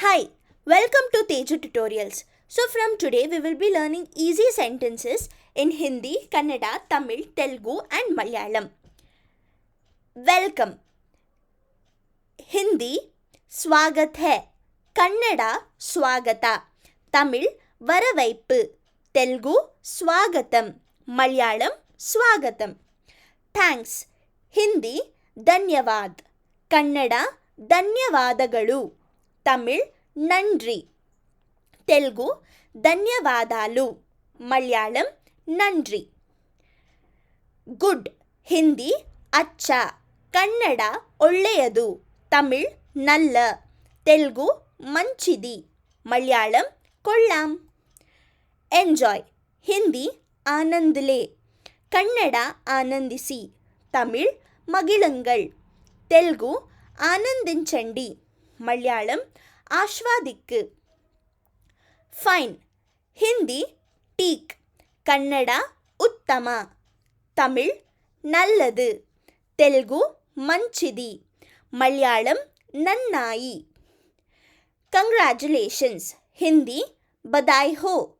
Hi, welcome to Teju tutorials. So from today we will be learning easy sentences in Hindi, Kannada, Tamil, Telugu and Malayalam. Welcome. Hindi स्वागत है. Kannada स्वागता. Tamil वरवैप्पु. Telugu स्वागतम. Malayalam स्वागतम. Thanks. Hindi ಧನ್ಯವಾದ. Kannada ಧನ್ಯವಾದಗಳು. ತಮಿಳ್ ನಂಡ್ರಿ. ತೆಲುಗು ಧನ್ಯವಾದಾಲು. ಮಲಯಾಳಂ ನಂಡ್ರಿ. Good. Hindi ಅಚ್ಚ. ಕನ್ನಡ ಒಳ್ಳೆಯದು. ತಮಿಳ್ ನಲ್ಲ. ತೆಲುಗು ಮಂಚಿದಿ. ಮಲಯಾಳಂ ಕೊಳ್ಳಾಂ. ಎಂಜಾಯ್. ಹಿಂದಿ ಆನಂದಲೆ. ಕನ್ನಡ ಆನಂದಿಸಿ. ತಮಿಳ್ ಮಗಿಳುಂಗಳ್. ತೆಲುಗು ಆನಂದಿಂಚಂಡಿ. ಮಲಯಾಳಂ ಆಶ್ವಾದಿಕ್ಕು. ಫೈನ್. ಹಿಂದಿ ಟೀಕ್. ಕನ್ನಡ ಉತ್ತಮ. ತಮಿಳ್ ನಲ್ಲದು. ತೆಲುಗು ಮಂಚಿದಿ. ಮಲಯಾಳಂ ನನ್ನಾಯಿ. ಕಂಗ್ರ್ಯಾಚುಲೇಷನ್ಸ್. ಹಿಂದಿ ಬದಾಯ್ ಹೋ.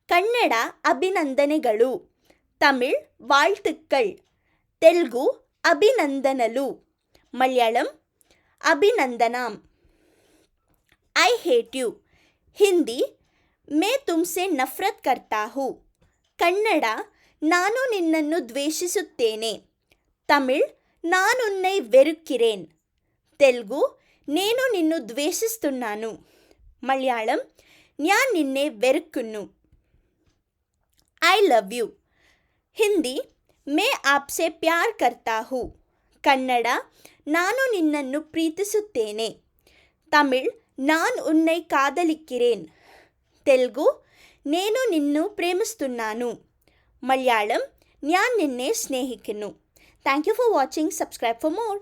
ಕನ್ನಡ ಅಭಿನಂದನೆಗಳು. ತಮಿಳ್ ವಾಳ್ತುಕ್ಕಳ್. ತೆಲುಗು ಅಭಿನಂದನಲು. ಮಲಯಾಳಂ ಅಭಿನಂದನಾಂ. I hate you. ಹಿಂದಿ ಮೇ ತುಮ್ಸೆ ನಫ್ರತ್ ಕರ್ತಾ ಹೂ. ಕನ್ನಡ ನಾನು ನಿನ್ನನ್ನು ದ್ವೇಷಿಸುತ್ತೇನೆ. ತಮಿಳ್ ನಾನು ಉನ್ನೈ వెరుక్కిరేన్. ತೆಲುಗು నేను నిన్ను ద్వేషిస్తున్నాను. మలయాళం ഞാൻ നിന്നെ വെറുക്കുന്നു. I love you. ಹಿಂದಿ ಮೇ ಆಪ್ಸೆ ಪ್ಯಾರ್ ಕರ್ತಾ ಹೂ. ಕನ್ನಡ ನಾನು ನಿನ್ನನ್ನು ಪ್ರೀತಿಸುತ್ತೇನೆ. ತಮಿಳ್ ನಾನ್ ಉನ್ನೈ ಕಾದಲಿಕ್ಕಿರೇನ್. ತೆಲುಗು నేను నిన్ను ప్రేమిస్తున్నాను. మలయాళం ഞാൻ నిన్నే స్నేహికును. Thank you for watching. Subscribe for more.